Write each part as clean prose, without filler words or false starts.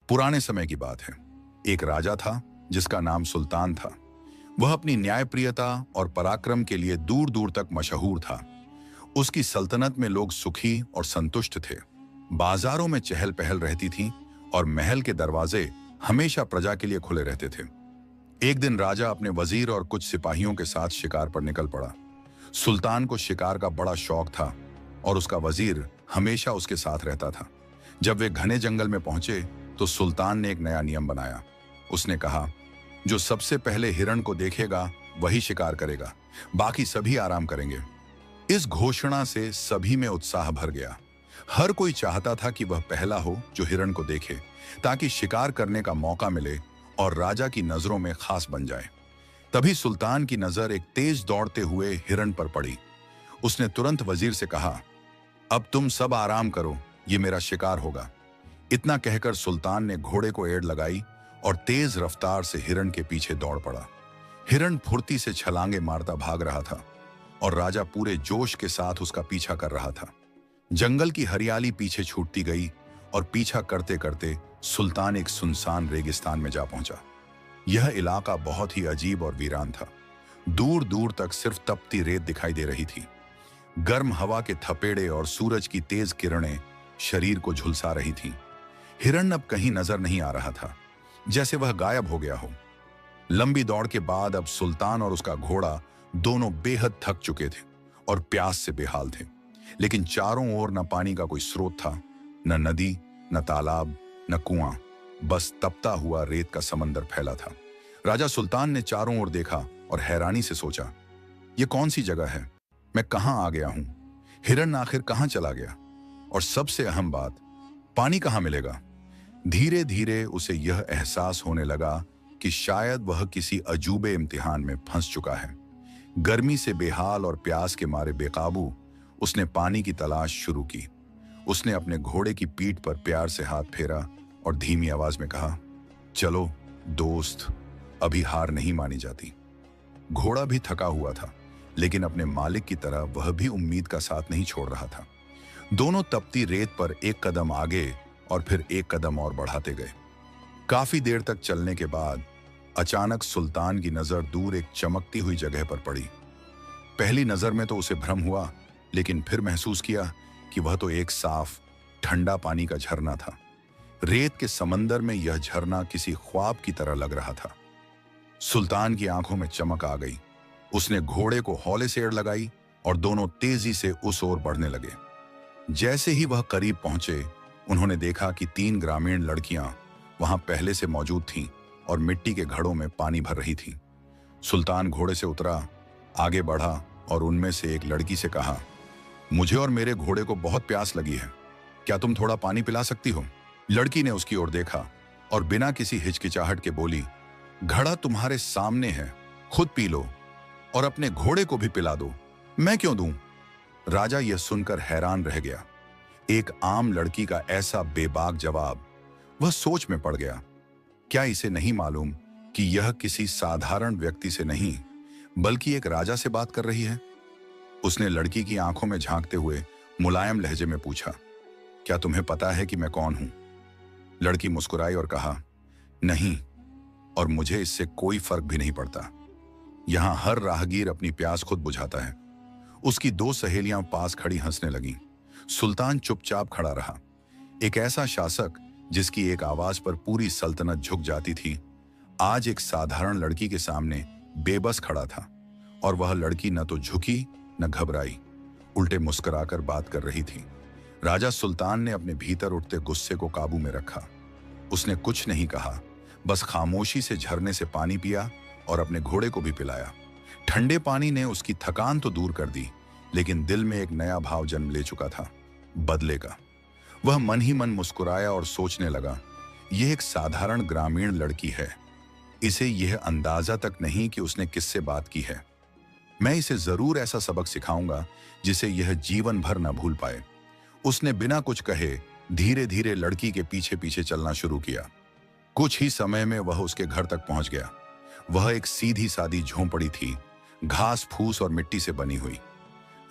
पुराने समय की बात है। एक राजा था जिसका नाम सुल्तान था। वह अपनी न्यायप्रियता और पराक्रम के लिए दूर दूर तक मशहूर था। उसकी सल्तनत में लोग सुखी और संतुष्ट थे। बाजारों में चहल पहल रहती थी और महल के दरवाजे हमेशा प्रजा के लिए खुले रहते थे। एक दिन राजा अपने वजीर और कुछ सिपाहियों के साथ शिकार पर निकल पड़ा। सुल्तान को शिकार का बड़ा शौक था और उसका वजीर हमेशा उसके साथ रहता था। जब वे घने जंगल में पहुंचे तो सुल्तान ने एक नया नियम बनाया। उसने कहा, जो सबसे पहले हिरण को देखेगा वही शिकार करेगा, बाकी सभी आराम करेंगे। इस घोषणा से सभी में उत्साह भर गया। हर कोई चाहता था कि वह पहला हो जो हिरण को देखे, ताकि शिकार करने का मौका मिले और राजा की नजरों में खास बन जाए। तभी सुल्तान की नजर एक तेज दौड़ते हुए हिरण पर पड़ी। उसने तुरंत वजीर से कहा, अब तुम सब आराम करो, ये मेरा शिकार होगा। इतना कहकर सुल्तान ने घोड़े को एड़ लगाई और तेज रफ्तार से हिरण के पीछे दौड़ पड़ा। हिरण फुर्ती से छलांगे मारता भाग रहा था और राजा पूरे जोश के साथ उसका पीछा कर रहा था। जंगल की हरियाली पीछे छूटती गई और पीछा करते करते सुल्तान एक सुनसान रेगिस्तान में जा पहुंचा। यह इलाका बहुत ही अजीब और वीरान था। दूर दूर तक सिर्फ तपती रेत दिखाई दे रही थी। गर्म हवा के थपेड़े और सूरज की तेज किरणें शरीर को झुलसा रही थीं। हिरण अब कहीं नजर नहीं आ रहा था, जैसे वह गायब हो गया हो। लंबी दौड़ के बाद अब सुल्तान और उसका घोड़ा दोनों बेहद थक चुके थे और प्यास से बेहाल थे। लेकिन चारों ओर न पानी का कोई स्रोत था, न नदी, न तालाब, न कुआं, बस तपता हुआ रेत का समंदर फैला था। राजा सुल्तान ने चारों ओर देखा और हैरानी से सोचा, यह कौन सी जगह है? मैं कहां आ गया हूं? हिरण आखिर कहां चला गया? और सबसे अहम बात, पानी कहां मिलेगा? धीरे धीरे उसे यह एहसास होने लगा कि शायद वह किसी अजूबे इम्तिहान में फंस चुका है। गर्मी से बेहाल और प्यास के मारे बेकाबू उसने पानी की तलाश शुरू की। उसने अपने घोड़े की पीठ पर प्यार से हाथ फेरा और धीमी आवाज में कहा, चलो दोस्त, अभी हार नहीं मानी जाती। घोड़ा भी थका हुआ था, लेकिन अपने मालिक की तरह वह भी उम्मीद का साथ नहीं छोड़ रहा था। दोनों तपती रेत पर एक कदम आगे और फिर एक कदम और बढ़ाते गए। काफी देर तक चलने के बाद अचानक सुल्तान की नजर दूर एक चमकती हुई जगह पर पड़ी। पहली नजर में तो उसे भ्रम हुआ, लेकिन फिर महसूस किया कि वह तो एक साफ ठंडा पानी का झरना था। रेत के समंदर में यह झरना किसी ख्वाब की तरह लग रहा था। सुल्तान की आंखों में चमक आ गई। उसने घोड़े को हौले से एड़ लगाई और दोनों तेजी से उस ओर बढ़ने लगे। जैसे ही वह करीब पहुंचे, उन्होंने देखा कि 3 ग्रामीण लड़कियां वहां पहले से मौजूद थीं और मिट्टी के घड़ों में पानी भर रही थीं। सुल्तान घोड़े से उतरा, आगे बढ़ा और उनमें से एक लड़की से कहा, मुझे और मेरे घोड़े को बहुत प्यास लगी है, क्या तुम थोड़ा पानी पिला सकती हो? लड़की ने उसकी ओर देखा और बिना किसी हिचकिचाहट के बोली, घड़ा तुम्हारे सामने है, खुद पी लो और अपने घोड़े को भी पिला दो, मैं क्यों दूं? राजा यह सुनकर हैरान रह गया। एक आम लड़की का ऐसा बेबाक जवाब। वह सोच में पड़ गया। क्या इसे नहीं मालूम कि यह किसी साधारण व्यक्ति से नहीं बल्कि एक राजा से बात कर रही है? उसने लड़की की आंखों में झांकते हुए मुलायम लहजे में पूछा, क्या तुम्हें पता है कि मैं कौन हूं? लड़की मुस्कुराई और कहा, नहीं, और मुझे इससे कोई फर्क भी नहीं पड़ता। यहां हर राहगीर अपनी प्यास खुद बुझाता है। उसकी 2 सहेलियां पास खड़ी हंसने लगीं। सुल्तान चुपचाप खड़ा रहा। एक ऐसा शासक जिसकी एक आवाज पर पूरी सल्तनत झुक जाती थी, आज एक साधारण लड़की के सामने बेबस खड़ा था। और वह लड़की न तो झुकी न घबराई, उल्टे मुस्कुराकर बात कर रही थी। राजा सुल्तान ने अपने भीतर उठते गुस्से को काबू में रखा। उसने कुछ नहीं कहा, बस खामोशी से झरने से पानी पिया और अपने घोड़े को भी पिलाया। ठंडे पानी ने उसकी थकान तो दूर कर दी, लेकिन दिल में एक नया भाव जन्म ले चुका था, बदले का। वह मन ही मन मुस्कुराया और सोचने लगा, यह एक साधारण ग्रामीण लड़की है। इसे यह अंदाजा तक नहीं कि उसने किससे बात की है। मैं इसे जरूर ऐसा सबक सिखाऊंगा जिसे यह जीवन भर न भूल पाए। उसने बिना कुछ कहे धीरे धीरे लड़की के पीछे पीछे चलना शुरू किया। कुछ ही समय में वह उसके घर तक पहुंच गया। वह एक सीधी सादी झोंपड़ी थी, घास फूस और मिट्टी से बनी हुई।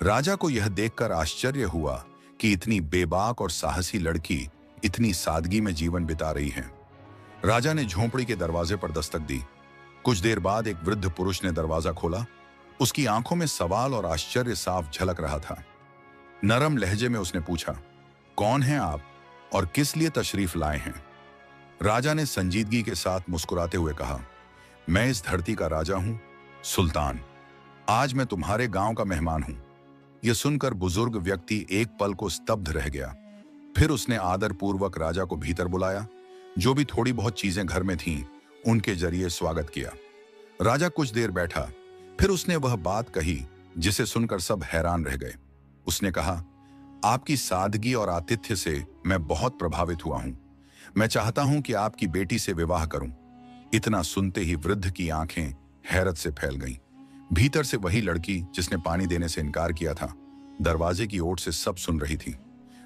राजा को यह देखकर आश्चर्य हुआ कि इतनी बेबाक और साहसी लड़की इतनी सादगी में जीवन बिता रही है। राजा ने झोंपड़ी के दरवाजे पर दस्तक दी। कुछ देर बाद एक वृद्ध पुरुष ने दरवाजा खोला। उसकी आंखों में सवाल और आश्चर्य साफ झलक रहा था। नरम लहजे में उसने पूछा, कौन हैं आप और किस लिए तशरीफ लाए हैं? राजा ने संजीदगी के साथ मुस्कुराते हुए कहा, मैं इस धरती का राजा हूं, सुल्तान। आज मैं तुम्हारे गांव का मेहमान हूं। यह सुनकर बुजुर्ग व्यक्ति एक पल को स्तब्ध रह गया। फिर उसने आदरपूर्वक राजा को भीतर बुलाया। जो भी थोड़ी बहुत चीजें घर में थीं, उनके जरिए स्वागत किया। राजा कुछ देर बैठा, फिर उसने वह बात कही जिसे सुनकर सब हैरान रह गए। उसने कहा, आपकी सादगी और आतिथ्य से मैं बहुत प्रभावित हुआ हूं। मैं चाहता हूं कि आपकी बेटी से विवाह करूं। इतना सुनते ही वृद्ध की आंखें हैरत से फैल गईं। भीतर से वही लड़की जिसने पानी देने से इनकार किया था, दरवाजे की ओर से सब सुन रही थी।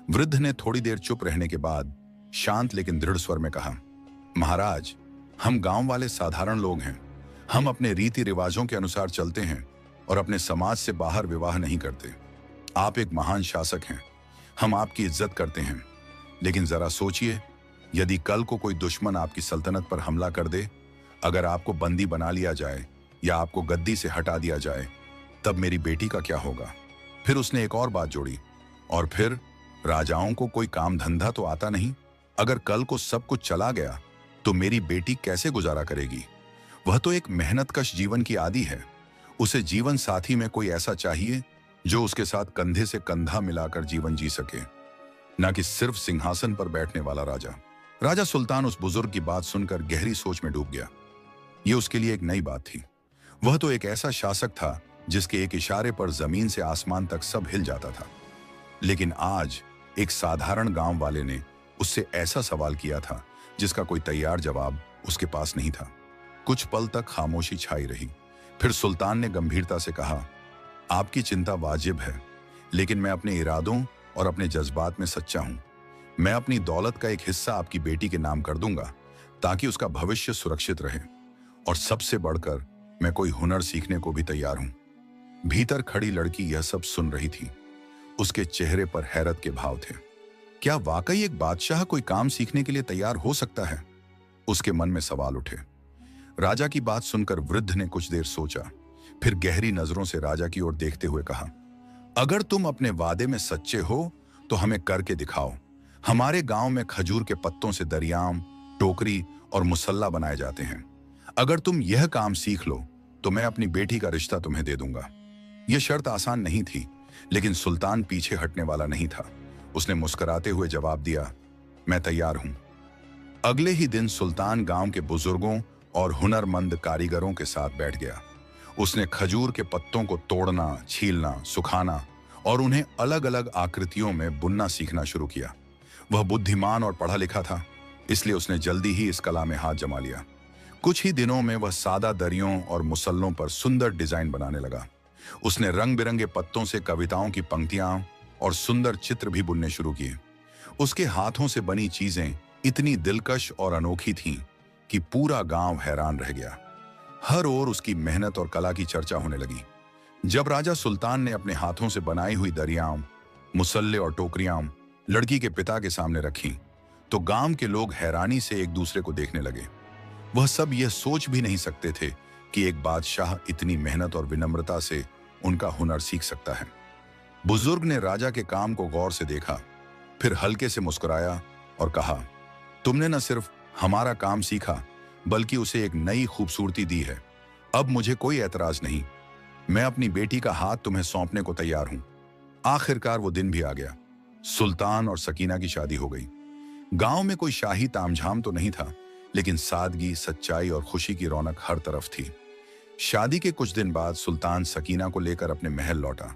वृद्ध ने थोड़ी देर चुप रहने के बाद शांत लेकिन दृढ़ स्वर में कहा, महाराज, हम गांव वाले साधारण लोग हैं। हम अपने रीति रिवाजों के अनुसार चलते हैं और अपने समाज से बाहर विवाह नहीं करते। आप एक महान शासक हैं, हम आपकी इज्जत करते हैं, लेकिन जरा सोचिए, यदि कल को कोई दुश्मन आपकी सल्तनत पर हमला कर दे, अगर आपको बंदी बना लिया जाए या आपको गद्दी से हटा दिया जाए, तब मेरी बेटी का क्या होगा? फिर उसने एक और बात जोड़ी, और फिर राजाओं को कोई काम धंधा तो आता नहीं। अगर कल को सब कुछ चला गया तो मेरी बेटी कैसे गुजारा करेगी? वह तो एक मेहनतकश जीवन की आदी है। उसे जीवन साथी में कोई ऐसा चाहिए जो उसके साथ कंधे से कंधा मिलाकर जीवन जी सके, न कि सिर्फ सिंहासन पर बैठने वाला राजा। राजा सुल्तान उस बुजुर्ग की बात सुनकर गहरी सोच में डूब गया। ये उसके लिए एक नई बात थी। वह तो एक ऐसा शासक था जिसके एक इशारे पर जमीन से आसमान तक सब हिल जाता था। लेकिन आज एक साधारण गांव वाले ने उससे ऐसा सवाल किया था जिसका कोई तैयार जवाब उसके पास नहीं था। कुछ पल तक खामोशी छाई रही। फिर सुल्तान ने गंभीरता से कहा, आपकी चिंता वाजिब है, लेकिन मैं अपने इरादों और अपने जज्बात में सच्चा हूं। मैं अपनी दौलत का एक हिस्सा आपकी बेटी के नाम कर दूंगा ताकि उसका भविष्य सुरक्षित रहे, और सबसे बढ़कर मैं कोई हुनर सीखने को भी तैयार हूं। भीतर खड़ी लड़की यह सब सुन रही थी। उसके चेहरे पर हैरत के भाव थे। क्या वाकई एक बादशाह कोई काम सीखने के लिए तैयार हो सकता है? उसके मन में सवाल उठे। राजा की बात सुनकर वृद्ध ने कुछ देर सोचा, फिर गहरी नजरों से राजा की ओर देखते हुए कहा, अगर तुम अपने वादे में सच्चे हो तो हमें करके दिखाओ। हमारे गांव में खजूर के पत्तों से दरियाम, टोकरी और मुसल्ला बनाए जाते हैं। अगर तुम यह काम सीख लो तो मैं अपनी बेटी का रिश्ता तुम्हें दे दूंगा। यह शर्त आसान नहीं थी, लेकिन सुल्तान पीछे हटने वाला नहीं था। उसने मुस्कुराते हुए जवाब दिया, मैं तैयार हूं। अगले ही दिन सुल्तान गांव के बुजुर्गों और हुनरमंद कारीगरों के साथ बैठ गया। उसने खजूर के पत्तों को तोड़ना, छीलना, सुखाना और उन्हें अलग अलग आकृतियों में बुनना सीखना शुरू किया। वह बुद्धिमान और पढ़ा लिखा था, इसलिए उसने जल्दी ही इस कला में हाथ जमा लिया। कुछ ही दिनों में वह सादा दरियों और मुसल्लों पर सुंदर डिजाइन बनाने लगा। उसने रंग बिरंगे पत्तों से कविताओं की पंक्तियां और सुंदर चित्र भी बुनने शुरू किए। उसके हाथों से बनी चीजें इतनी दिलकश और अनोखी थीं कि पूरा गांव हैरान रह गया। हर ओर उसकी मेहनत और कला की चर्चा होने लगी। जब राजा सुल्तान ने अपने हाथों से बनाई हुई दरियाम, मुसल्ले और टोकरियां लड़की के पिता के सामने रखी, तो गांव के लोग हैरानी से एक दूसरे को देखने लगे। वह सब यह सोच भी नहीं सकते थे कि एक बादशाह इतनी मेहनत और विनम्रता से उनका हुनर सीख सकता है। बुजुर्ग ने राजा के काम को गौर से देखा, फिर हल्के से मुस्कुराया और कहा, तुमने न सिर्फ हमारा काम सीखा बल्कि उसे एक नई खूबसूरती दी है। अब मुझे कोई एतराज नहीं। मैं अपनी बेटी का हाथ तुम्हें सौंपने को तैयार हूं। आखिरकार वो दिन भी आ गया। सुल्तान और सकीना की शादी हो गई। गांव में कोई शाही तामझाम तो नहीं था, लेकिन सादगी, सच्चाई और खुशी की रौनक हर तरफ थी। शादी के कुछ दिन बाद सुल्तान सकीना को लेकर अपने महल लौटा।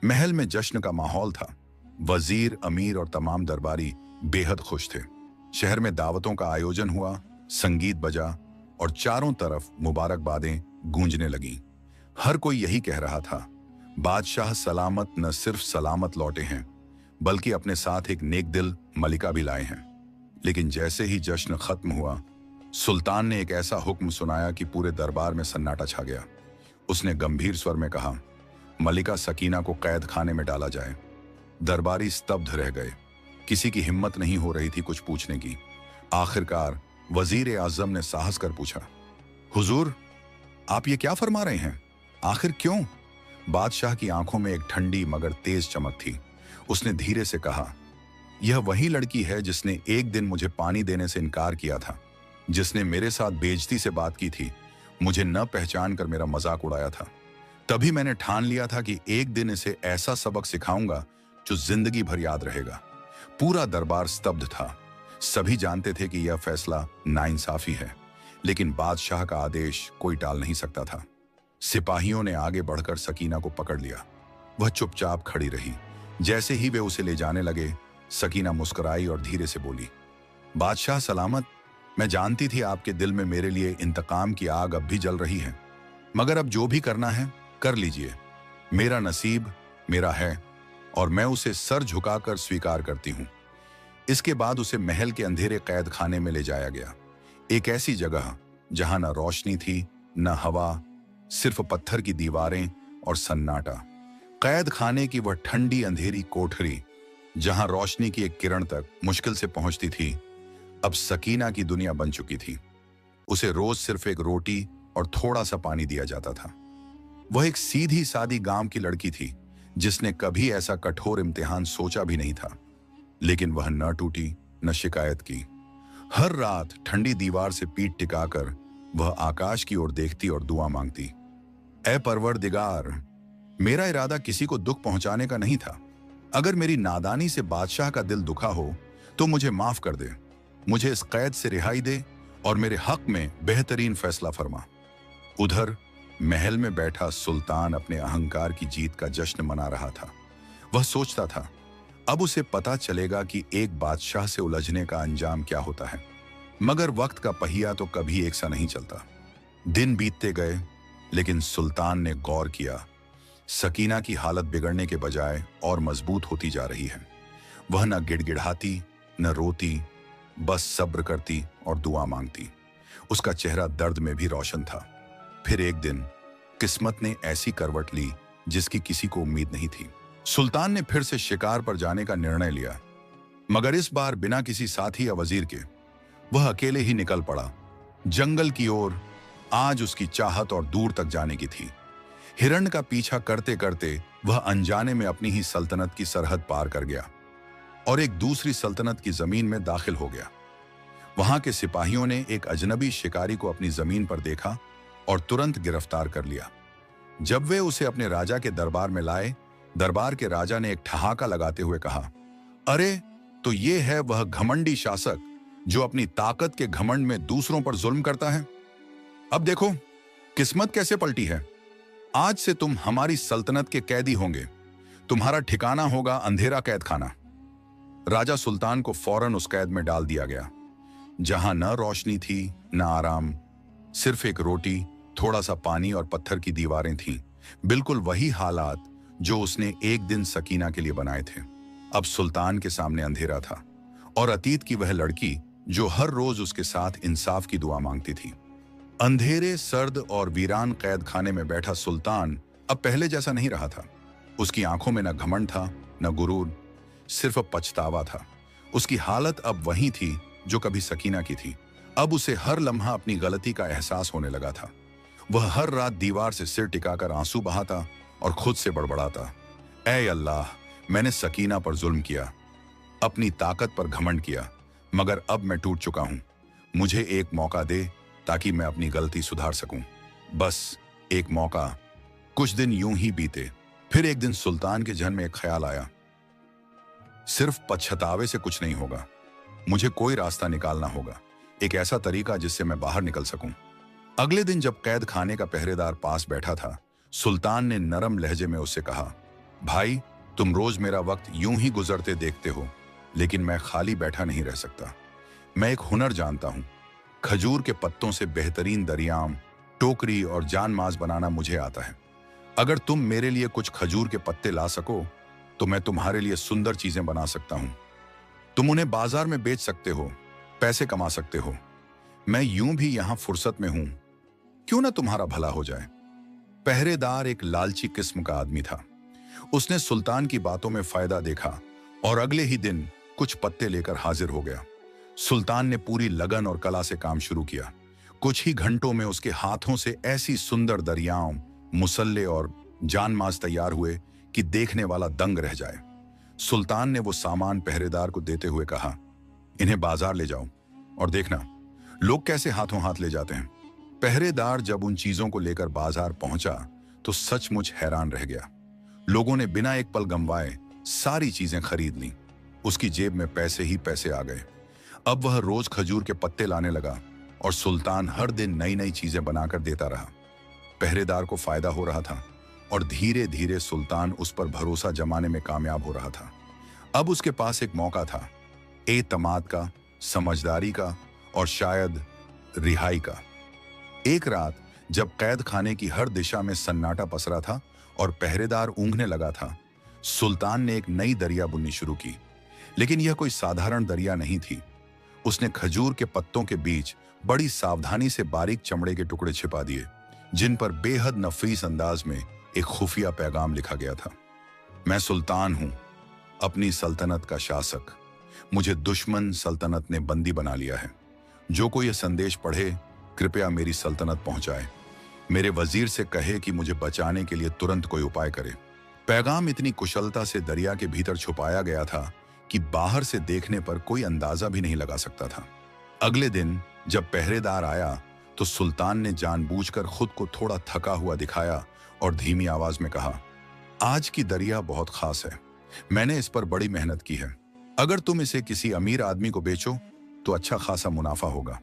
महल में जश्न का माहौल था। वजीर, अमीर और तमाम दरबारी बेहद खुश थे। शहर में दावतों का आयोजन हुआ, संगीत बजा और चारों तरफ मुबारकबादें गूंजने लगीं। हर कोई यही कह रहा था, बादशाह सलामत न सिर्फ सलामत लौटे हैं बल्कि अपने साथ एक नेकदिल मलिका भी लाए हैं। लेकिन जैसे ही जश्न खत्म हुआ, सुल्तान ने एक ऐसा हुक्म सुनाया कि पूरे दरबार में सन्नाटा छा गया। उसने गंभीर स्वर में कहा, मलिका सकीना को कैद खाने में डाला जाए। दरबारी स्तब्ध रह गए। किसी की हिम्मत नहीं हो रही थी कुछ पूछने की। आखिरकार वजीर आजम ने साहस कर पूछा, हुजूर, आप ये क्या फरमा रहे हैं? आखिर क्यों? बादशाह की आंखों में एक ठंडी मगर तेज चमक थी। उसने धीरे से कहा, यह वही लड़की है जिसने एक दिन मुझे पानी देने से इनकार किया था, जिसने मेरे साथ बेइज्जती से बात की थी, मुझे न पहचान कर मेरा मजाक उड़ाया था। तभी मैंने ठान लिया था कि एक दिन इसे ऐसा सबक सिखाऊंगा जो जिंदगी भर याद रहेगा। पूरा दरबार स्तब्ध था। सभी जानते थे कि यह फैसला नाइंसाफी है, लेकिन बादशाह का आदेश कोई टाल नहीं सकता था। सिपाहियों ने आगे बढ़कर सकीना को पकड़ लिया। वह चुपचाप खड़ी रही। जैसे ही वे उसे ले जाने लगे, सकीना मुस्कुराई और धीरे से बोली, बादशाह सलामत, मैं जानती थी आपके दिल में मेरे लिए इंतकाम की आग अब भी जल रही है, मगर अब जो भी करना है कर लीजिए। मेरा नसीब मेरा है और मैं उसे सर झुकाकर स्वीकार करती हूं। इसके बाद उसे महल के अंधेरे कैद खाने में ले जाया गया, एक ऐसी जगह जहां न रोशनी थी न हवा, सिर्फ पत्थर की दीवारें और सन्नाटा। कैद खाने की वह ठंडी अंधेरी कोठरी जहां रोशनी की एक किरण तक मुश्किल से पहुंचती थी, अब सकीना की दुनिया बन चुकी थी। उसे रोज सिर्फ एक रोटी और थोड़ा सा पानी दिया जाता था। वह एक सीधी सादी गांव की लड़की थी जिसने कभी ऐसा कठोर इम्तिहान सोचा भी नहीं था। लेकिन वह न टूटी न शिकायत की। हर रात ठंडी दीवार से पीठ टिकाकर वह आकाश की ओर देखती और दुआ मांगती, ऐ परवरदिगार, मेरा इरादा किसी को दुख पहुंचाने का नहीं था। अगर मेरी नादानी से बादशाह का दिल दुखा हो तो मुझे माफ कर दे, मुझे इस कैद से रिहाई दे और मेरे हक में बेहतरीन फैसला फरमा। उधर महल में बैठा सुल्तान अपने अहंकार की जीत का जश्न मना रहा था। वह सोचता था, अब उसे पता चलेगा कि एक बादशाह से उलझने का अंजाम क्या होता है। मगर वक्त का पहिया तो कभी एक सा नहीं चलता। दिन बीतते गए, लेकिन सुल्तान ने गौर किया, सकीना की हालत बिगड़ने के बजाय और मजबूत होती जा रही है। वह न गिड़गिड़ाती न रोती, बस सब्र करती और दुआ मांगती। उसका चेहरा दर्द में भी रोशन था। फिर एक दिन किस्मत ने ऐसी करवट ली जिसकी किसी को उम्मीद नहीं थी। सुल्तान ने फिर से शिकार पर जाने का निर्णय लिया, मगर इस बार बिना किसी साथी या वजीर के। वह अकेले ही निकल पड़ा जंगल की ओर। आज उसकी चाहत और दूर तक जाने की थी। हिरण का पीछा करते करते वह अनजाने में अपनी ही सल्तनत की सरहद पार कर गया और एक दूसरी सल्तनत की जमीन में दाखिल हो गया। वहां के सिपाहियों ने एक अजनबी शिकारी को अपनी जमीन पर देखा और तुरंत गिरफ्तार कर लिया। जब वे उसे अपने राजा के दरबार में लाए, दरबार के राजा ने एक ठहाका लगाते हुए कहा, अरे, तो ये है वह घमंडी शासक जो अपनी ताकत के घमंड में दूसरों पर जुल्म करता है। अब देखो किस्मत कैसे पलटी है। आज से तुम हमारी सल्तनत के कैदी होंगे। तुम्हारा ठिकाना होगा अंधेरा कैद खाना। राजा सुल्तान को फौरन उस कैद में डाल दिया गया, जहां न रोशनी थी न आराम, सिर्फ एक रोटी, थोड़ा सा पानी और पत्थर की दीवारें थीं। बिल्कुल वही हालात जो उसने एक दिन सकीना के लिए बनाए थे। अब सुल्तान के सामने अंधेरा था और अतीत की वह लड़की जो हर रोज उसके साथ इंसाफ की दुआ मांगती थी। अंधेरे, सर्द और वीरान कैद खाने में बैठा सुल्तान अब पहले जैसा नहीं रहा था। उसकी आंखों में न घमंड था न गुरूर, सिर्फ पछतावा था। उसकी हालत अब वही थी जो कभी सकीना की थी। अब उसे हर लम्हा अपनी गलती का एहसास होने लगा था। वह हर रात दीवार से सिर टिकाकर आंसू बहाता और खुद से बड़बड़ाता, ऐ अल्लाह, मैंने सकीना पर जुल्म किया, अपनी ताकत पर घमंड किया, मगर अब मैं टूट चुका हूं। मुझे एक मौका दे ताकि मैं अपनी गलती सुधार सकूं। बस एक मौका। कुछ दिन यूं ही बीते। फिर एक दिन सुल्तान के जहन में एक ख्याल आया, सिर्फ पछतावे से कुछ नहीं होगा, मुझे कोई रास्ता निकालना होगा, एक ऐसा तरीका जिससे मैं बाहर निकल सकूं। अगले दिन जब कैद खाने का पहरेदार पास बैठा था, सुल्तान ने नरम लहजे में उससे कहा, भाई, तुम रोज मेरा वक्त यूं ही गुजरते देखते हो, लेकिन मैं खाली बैठा नहीं रह सकता। मैं एक हुनर जानता हूं। खजूर के पत्तों से बेहतरीन दरियाम, टोकरी और जानमाज बनाना मुझे आता है। अगर तुम मेरे लिए कुछ खजूर के पत्ते ला सको तो मैं तुम्हारे लिए सुंदर चीजें बना सकता हूं। तुम उन्हें बाजार में बेच सकते हो, पैसे कमा सकते हो। मैं यूं भी यहां फुर्सत में हूं, क्यों ना तुम्हारा भला हो जाए। पहरेदार एक लालची किस्म का आदमी था। उसने सुल्तान की बातों में फायदा देखा और अगले ही दिन कुछ पत्ते लेकर हाजिर हो गया। सुल्तान ने पूरी लगन और कला से काम शुरू किया। कुछ ही घंटों में उसके हाथों से ऐसी सुंदर दरियाओं, मुसल्ले और जानमाज तैयार हुए कि देखने वाला दंग रह जाए। सुल्तान ने वो सामान पहरेदार को देते हुए कहा, इन्हें बाजार ले जाओ और देखना लोग कैसे हाथों हाथ ले जाते हैं। पहरेदार जब उन चीजों को लेकर बाजार पहुंचा तो सचमुच हैरान रह गया। लोगों ने बिना एक पल गंवाए सारी चीजें खरीद लीं। उसकी जेब में पैसे ही पैसे आ गए। अब वह रोज खजूर के पत्ते लाने लगा और सुल्तान हर दिन नई नई चीजें बनाकर देता रहा। पहरेदार को फायदा हो रहा था और धीरे धीरे सुल्तान उस पर भरोसा जमाने में कामयाब हो रहा था। अब उसके पास एक मौका था, एतमाद का, समझदारी का और शायद रिहाई का। एक रात जब कैद खाने की हर दिशा में सन्नाटा पसरा था और पहरेदार ऊँघने लगा था, सुल्तान ने एक नई दरिया बुननी शुरू की। लेकिन यह कोई साधारण दरिया नहीं थी। उसने खजूर के पत्तों के बीच बड़ी सावधानी से बारीक चमड़े के टुकड़े छिपा दिए, जिन पर बेहद नफीस अंदाज में एक खुफिया पैगाम लिखा गया था। मैं सुल्तान हूं, अपनी सल्तनत का शासक। मुझे दुश्मन सल्तनत ने बंदी बना लिया है। जो कोई यह संदेश पढ़े कृपया मेरी सल्तनत पहुंचाए। मेरे वजीर से कहे कि मुझे बचाने के लिए तुरंत कोई उपाय करे। पैगाम इतनी कुशलता से दरिया के भीतर छुपाया गया था कि बाहर से देखने पर कोई अंदाजा भी नहीं लगा सकता था। अगले दिन जब पहरेदार आया तो सुल्तान ने जानबूझकर खुद को थोड़ा थका हुआ दिखाया और धीमी आवाज में कहा, आज की दरिया बहुत खास है। मैंने इस पर बड़ी मेहनत की है। अगर तुम इसे किसी अमीर आदमी को बेचो तो अच्छा खासा मुनाफा होगा।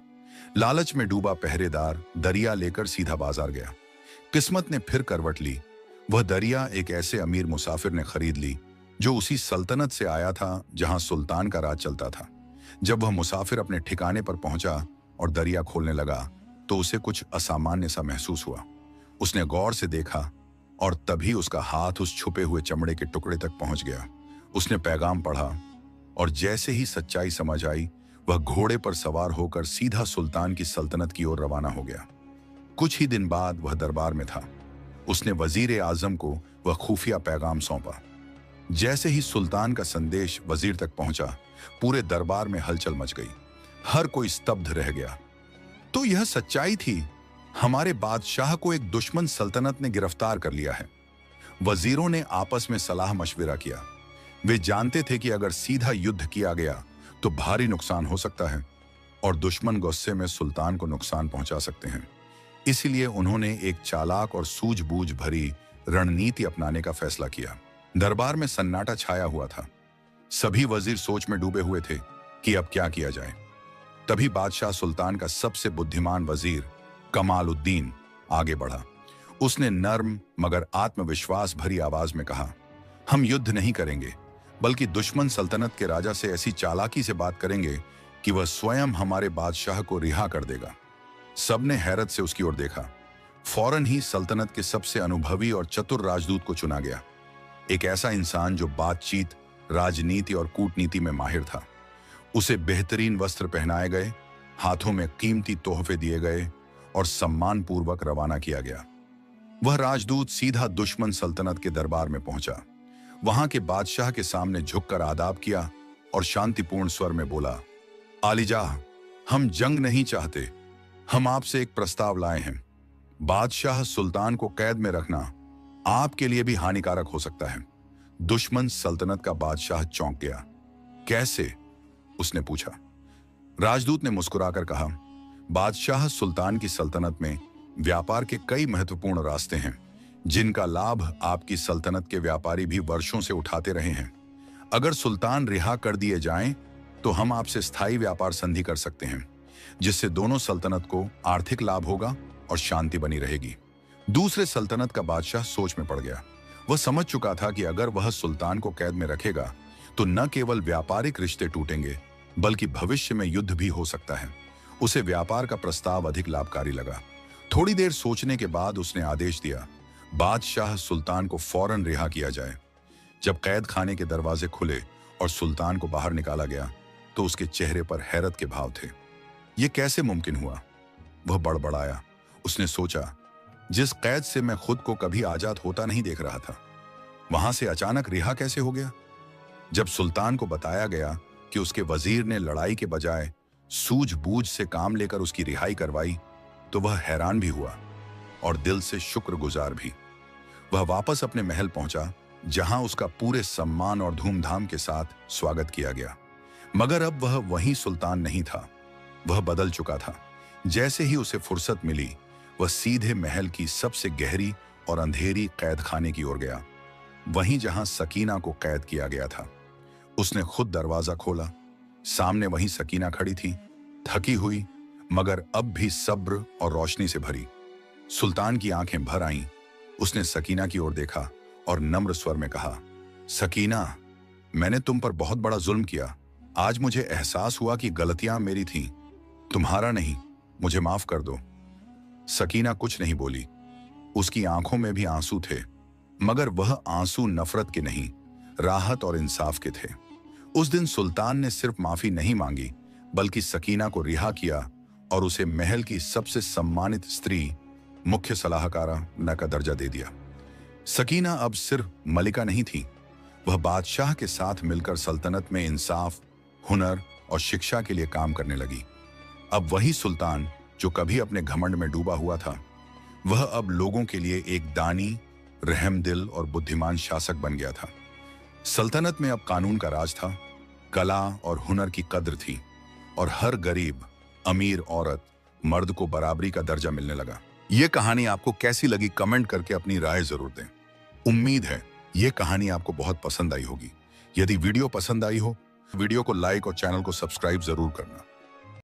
लालच में डूबा पहरेदार दरिया लेकर सीधा बाजार गया। किस्मत ने फिर करवट ली। वह दरिया एक ऐसे अमीर मुसाफिर ने खरीद ली जो उसी सल्तनत से आया था जहां सुल्तान का राज चलता था। जब वह मुसाफिर अपने ठिकाने पर पहुंचा और दरिया खोलने लगा तो उसे कुछ असामान्य सा महसूस हुआ। उसने गौर से देखा और तभी उसका हाथ उस छुपे हुए चमड़े के टुकड़े तक पहुंच गया। उसने पैगाम पढ़ा और जैसे ही सच्चाई समझ आई, वह घोड़े पर सवार होकर सीधा सुल्तान की सल्तनत की ओर रवाना हो गया। कुछ ही दिन बाद वह दरबार में था। उसने वजीर आजम को वह खुफिया पैगाम सौंपा। जैसे ही सुल्तान का संदेश वजीर तक पहुंचा, पूरे दरबार में हलचल मच गई। हर कोई स्तब्ध रह गया। तो यह सच्चाई थी, हमारे बादशाह को एक दुश्मन सल्तनत ने गिरफ्तार कर लिया है। वजीरों ने आपस में सलाह मशविरा किया। वे जानते थे कि अगर सीधा युद्ध किया गया तो भारी नुकसान हो सकता है और दुश्मन गुस्से में सुल्तान को नुकसान पहुंचा सकते हैं। इसीलिए उन्होंने एक चालाक और सूझबूझ भरी रणनीति अपनाने का फैसला किया। दरबार में सन्नाटा छाया हुआ था। सभी वजीर सोच में डूबे हुए थे कि अब क्या किया जाए। तभी बादशाह सुल्तान का सबसे बुद्धिमान वजीर कमालुद्दीन आगे बढ़ा। उसने नर्म मगर आत्मविश्वास भरी आवाज में कहा, हम युद्ध नहीं करेंगे, बल्कि दुश्मन सल्तनत के राजा से ऐसी चालाकी से बात करेंगे कि वह स्वयं हमारे बादशाह को रिहा कर देगा। सबने हैरत से उसकी ओर देखा। फौरन ही सल्तनत के सबसे अनुभवी और चतुर राजदूत को चुना गया। एक ऐसा इंसान जो बातचीत, राजनीति और कूटनीति में माहिर था। उसे बेहतरीन वस्त्र पहनाए गए, हाथों में कीमती तोहफे दिए गए और सम्मानपूर्वक रवाना किया गया। वह राजदूत सीधा दुश्मन सल्तनत के दरबार में पहुंचा। वहां के बादशाह के सामने झुककर आदाब किया और शांतिपूर्ण स्वर में बोला, आलिजाह, हम जंग नहीं चाहते। हम आपसे एक प्रस्ताव लाए हैं। बादशाह सुल्तान को कैद में रखना आपके लिए भी हानिकारक हो सकता है। दुश्मन सल्तनत का बादशाह चौंक गया। कैसे? उसने पूछा। राजदूत ने मुस्कुराकर कहा, बादशाह सुल्तान की सल्तनत में व्यापार के कई महत्वपूर्ण रास्ते हैं जिनका लाभ आपकी सल्तनत के व्यापारी भी वर्षों से उठाते रहे हैं। अगर सुल्तान रिहा कर दिए जाएं तो हम आपसे स्थायी व्यापार संधि कर सकते हैं, जिससे दोनों सल्तनत को आर्थिक लाभ होगा और शांति बनी रहेगी। दूसरे सल्तनत का बादशाह सोच में पड़ गया। वह समझ चुका था कि अगर वह सुल्तान को कैद में रखेगा तो न केवल व्यापारिक रिश्ते टूटेंगे, बल्कि भविष्य में युद्ध भी हो सकता है। उसे व्यापार का प्रस्ताव अधिक लाभकारी लगा। थोड़ी देर सोचने के बाद उसने आदेश दिया, बादशाह सुल्तान को फौरन रिहा किया जाए। जब कैद खाने के दरवाजे खुले और सुल्तान को बाहर निकाला गया तो उसके चेहरे पर हैरत के भाव थे। यह कैसे मुमकिन हुआ? वह बड़बड़ाया। उसने सोचा, जिस कैद से मैं खुद को कभी आजाद होता नहीं देख रहा था, वहां से अचानक रिहा कैसे हो गया? जब सुल्तान को बताया गया कि उसके वजीर ने लड़ाई के बजाय सूझबूझ से काम लेकर उसकी रिहाई करवाई तो वह हैरान भी हुआ और दिल से शुक्रगुजार भी। वह वापस अपने महल पहुंचा, जहां उसका पूरे सम्मान और धूमधाम के साथ स्वागत किया गया। मगर अब वह वही सुल्तान नहीं था, वह बदल चुका था। जैसे ही उसे फुर्सत मिली, वह सीधे महल की सबसे गहरी और अंधेरी कैद खाने की ओर गया, वहीं जहां सकीना को कैद किया गया था। उसने खुद दरवाजा खोला। सामने वहीं सकीना खड़ी थी, थकी हुई मगर अब भी सब्र और रोशनी से भरी। सुल्तान की आंखें भर आईं। उसने सकीना की ओर देखा और नम्र स्वर में कहा, सकीना, मैंने तुम पर बहुत बड़ा जुल्म किया। आज मुझे एहसास हुआ कि गलतियां मेरी थीं, तुम्हारा नहीं। मुझे माफ कर दो। सकीना कुछ नहीं बोली। उसकी आंखों में भी आंसू थे, मगर वह आंसू नफरत के नहीं, राहत और इंसाफ के थे। उस दिन सुल्तान ने सिर्फ माफी नहीं मांगी, बल्कि सकीना को रिहा किया और उसे महल की सबसे सम्मानित स्त्री, मुख्य सलाहकारा न का दर्जा दे दिया। सकीना अब सिर्फ मलिका नहीं थी, वह बादशाह के साथ मिलकर सल्तनत में इंसाफ, हुनर और शिक्षा के लिए काम करने लगी। अब वही सुल्तान जो कभी अपने घमंड में डूबा हुआ था, वह अब लोगों के लिए एक दानी, रहमदिल और बुद्धिमान शासक बन गया था। सल्तनत में अब कानून का राज था, कला और हुनर की कद्र थी और हर गरीब, अमीर औरत, मर्द को बराबरी का दर्जा मिलने लगा। ये कहानी आपको कैसी लगी कमेंट करके अपनी राय जरूर दें। उम्मीद है ये कहानी आपको बहुत पसंद आई होगी। यदि वीडियो पसंद आई हो, वीडियो को लाइक और चैनल को सब्सक्राइब जरूर करना।